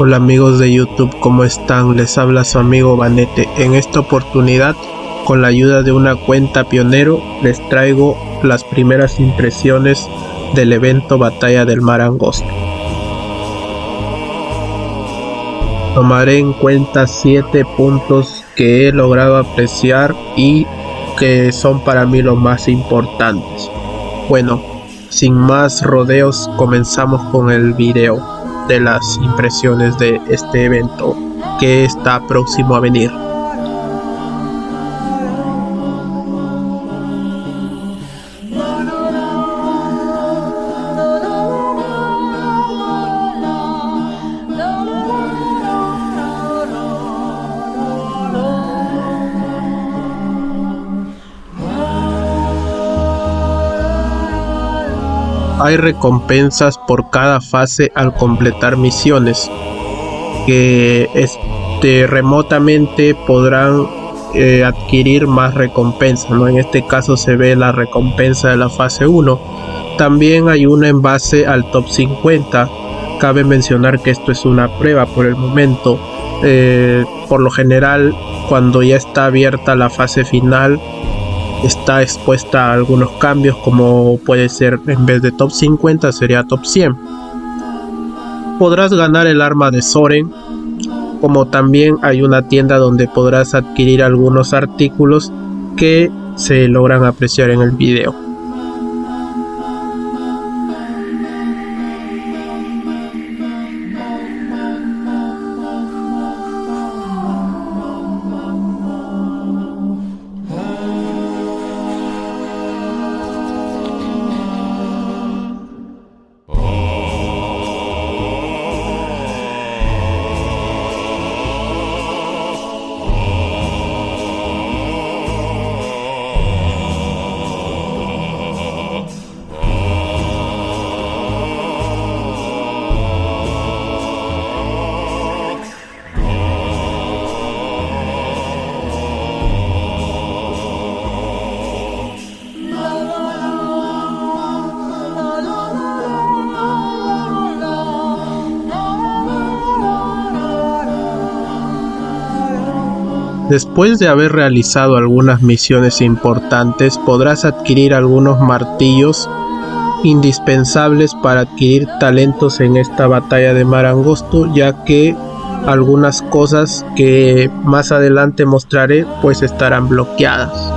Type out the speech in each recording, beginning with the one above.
Hola amigos de YouTube, ¿cómo están? Les habla su amigo Vanete. En esta oportunidad, con la ayuda de una cuenta pionero, les traigo las primeras impresiones del evento Batalla del Mar Angosto. Tomaré en cuenta 7 puntos que he logrado apreciar y que son para mí los más importantes. Bueno, sin más rodeos, comenzamos con el video de las impresiones de este evento que está próximo a venir. Hay recompensas por cada fase al completar misiones que remotamente podrán adquirir más recompensas, ¿no? En este caso se ve la recompensa de la fase 1. También hay una en base al top 50. Cabe mencionar que esto es una prueba por el momento. Por lo general, cuando ya está abierta la fase final, está expuesta a algunos cambios, como puede ser, en vez de top 50 sería top 100. Podrás ganar el arma de Soren, como también hay una tienda donde podrás adquirir algunos artículos que se logran apreciar en el video. Después de haber realizado algunas misiones importantes, podrás adquirir algunos martillos indispensables para adquirir talentos en esta batalla de Mar Angosto, ya que algunas cosas que más adelante mostraré pues estarán bloqueadas.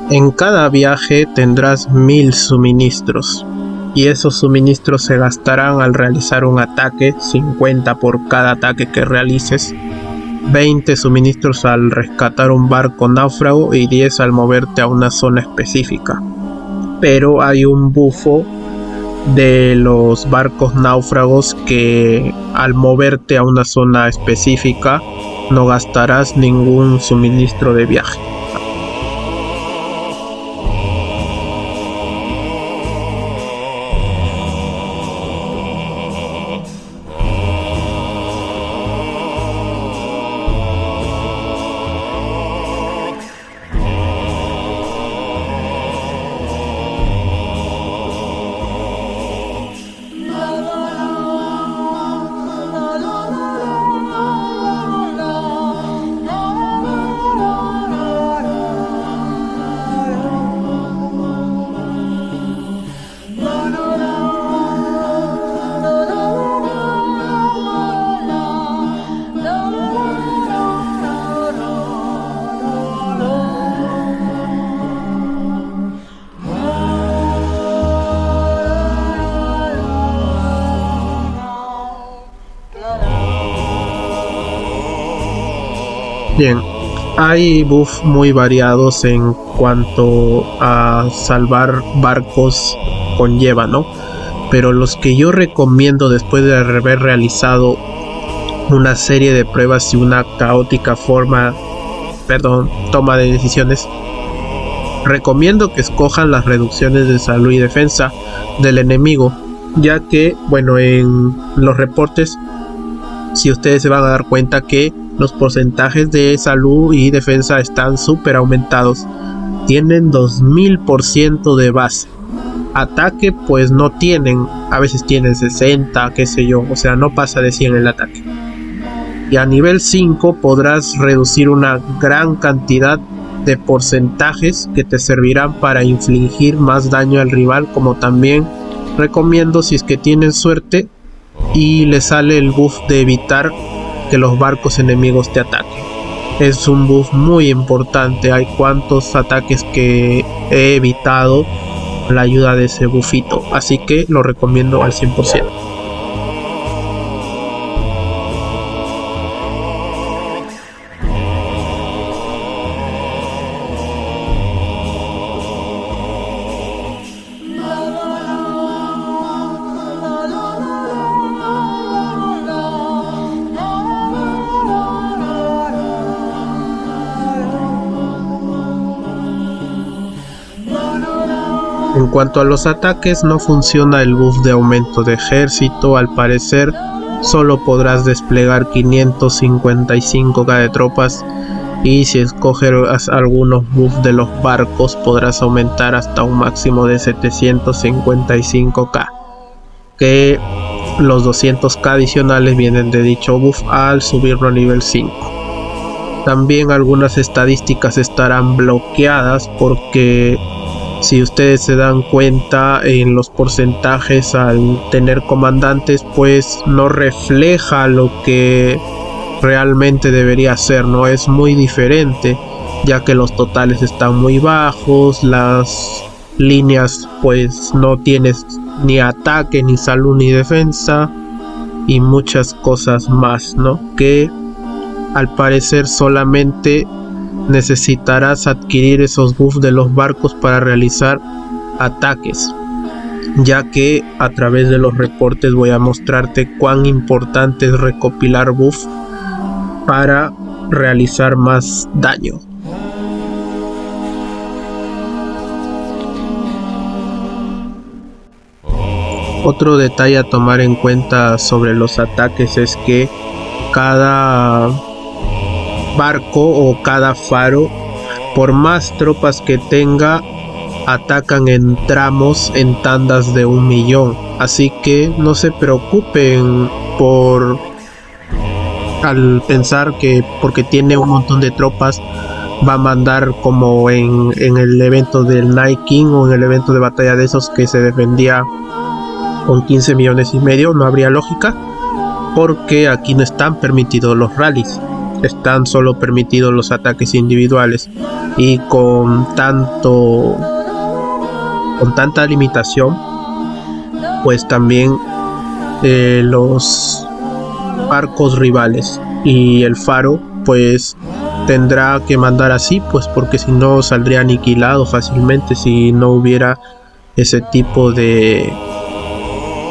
En cada viaje tendrás 1000 suministros, y esos suministros se gastarán al realizar un ataque, 50 por cada ataque que realices, 20 suministros al rescatar un barco náufrago y 10 al moverte a una zona específica. Pero hay un bufo de los barcos náufragos que al moverte a una zona específica no gastarás ningún suministro de viaje. Bien, Hay buffs muy variados en cuanto a salvar barcos conlleva, ¿no? Pero los que yo recomiendo después de haber realizado una serie de pruebas y una caótica toma de decisiones, recomiendo que escojan las reducciones de salud y defensa del enemigo, ya que, bueno, en los reportes, si ustedes se van a dar cuenta que los porcentajes de salud y defensa están súper aumentados, tienen 2000% de base. Ataque pues no tienen, a veces tienen 60, qué sé yo, o sea, no pasa de 100 el ataque. Y a nivel 5 podrás reducir una gran cantidad de porcentajes que te servirán para infligir más daño al rival, como también recomiendo, si es que tienen suerte y le sale el buff de evitar que los barcos enemigos te ataquen. Es un buff muy importante. Hay cuantos ataques que he evitado con la ayuda de ese buffito, así que lo recomiendo al 100%. En cuanto a los ataques, no funciona el buff de aumento de ejército. Al parecer solo podrás desplegar 555k de tropas, y si escoges algunos buffs de los barcos podrás aumentar hasta un máximo de 755k, que los 200k adicionales vienen de dicho buff al subirlo a nivel 5. También algunas estadísticas estarán bloqueadas porque, si ustedes se dan cuenta, en los porcentajes al tener comandantes pues no refleja lo que realmente debería ser, no es muy diferente, ya que los totales están muy bajos, las líneas pues no tienes ni ataque, ni salud, ni defensa y muchas cosas más, ¿no? Que al parecer solamente necesitarás adquirir esos buffs de los barcos para realizar ataques, ya que a través de los reportes voy a mostrarte cuán importante es recopilar buffs para realizar más daño. Otro detalle a tomar en cuenta sobre los ataques es que cada barco o cada faro, por más tropas que tenga, atacan en tramos, en tandas de 1.000.000, así que no se preocupen al pensar que porque tiene un montón de tropas va a mandar como en el evento del Night King o en el evento de batalla de esos que se defendía con 15 millones y medio. No habría lógica, porque aquí no están permitidos los rallies, están solo permitidos los ataques individuales, y con tanta limitación pues también los barcos rivales y el faro pues tendrá que mandar así, pues porque si no saldría aniquilado fácilmente si no hubiera ese tipo de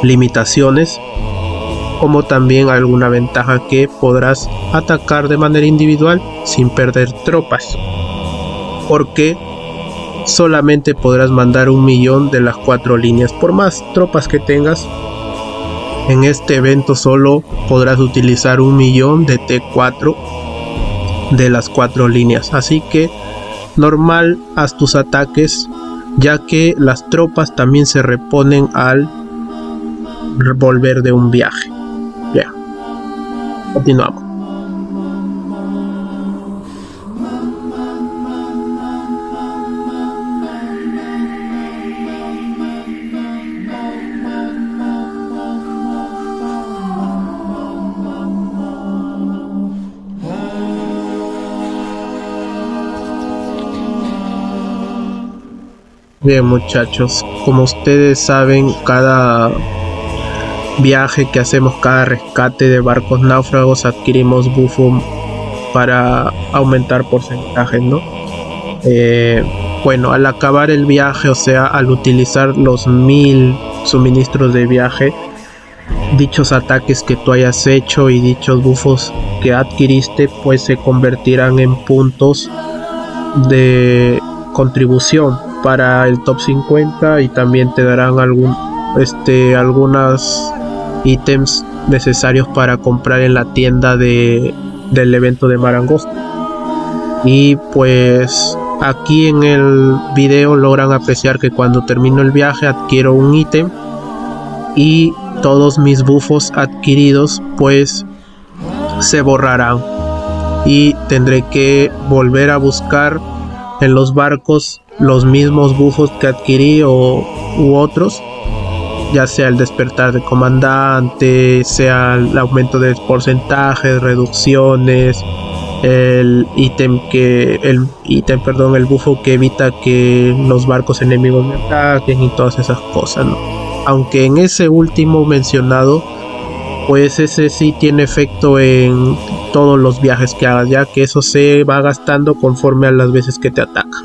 limitaciones. Como también alguna ventaja que podrás atacar de manera individual sin perder tropas, porque solamente podrás mandar 1.000.000 de las 4 líneas. Por más tropas que tengas en este evento, solo podrás utilizar 1.000.000 de T4 de las 4 líneas, así que normal, haz tus ataques, ya que las tropas también se reponen al volver de un viaje. Ya, continuamos. Bien, muchachos, como ustedes saben, cada viaje que hacemos, cada rescate de barcos náufragos, adquirimos buff para aumentar porcentajes, ¿no? Bueno, al acabar el viaje, o sea, al utilizar los 1000 suministros de viaje, dichos ataques que tú hayas hecho y dichos buffos que adquiriste, pues se convertirán en puntos de contribución para el top 50 y también te darán algunas ítems necesarios para comprar en la tienda del evento de Marangosta. Y pues aquí en el video logran apreciar que cuando termino el viaje adquiero un ítem y todos mis buffos adquiridos pues se borrarán y tendré que volver a buscar en los barcos los mismos buffos que adquirí u otros, ya sea el despertar de comandante, sea el aumento de porcentajes, reducciones, el bufo que evita que los barcos enemigos me ataquen y todas esas cosas, ¿no? Aunque en ese último mencionado, pues ese sí tiene efecto en todos los viajes que hagas, ya que eso se va gastando conforme a las veces que te ataca.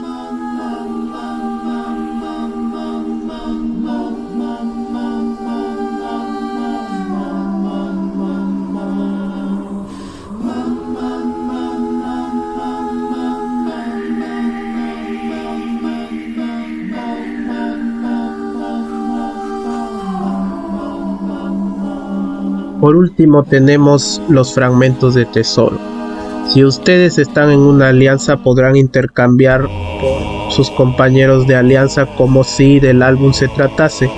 Por último tenemos los fragmentos de tesoro. Si ustedes están en una alianza podrán intercambiar por sus compañeros de alianza como si del álbum se tratase,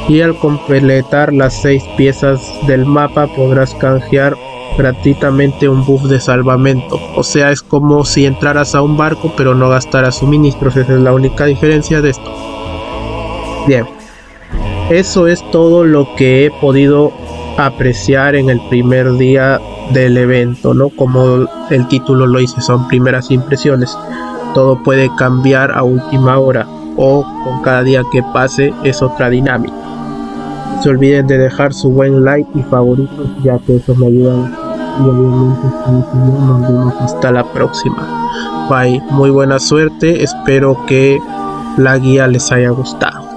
y al completar las 6 piezas del mapa podrás canjear gratuitamente un buff de salvamento. O sea, es como si entraras a un barco pero no gastaras suministros. Esa es la única diferencia de esto. Bien, eso es todo lo que he podido apreciar en el primer día del evento, ¿no? Como el título lo dice, son primeras impresiones. Todo puede cambiar a última hora o con cada día que pase es otra dinámica. No se olviden de dejar su buen like y favoritos, ya que eso me ayuda. Y obviamente nos vemos hasta la próxima. Bye, muy buena suerte, espero que la guía les haya gustado.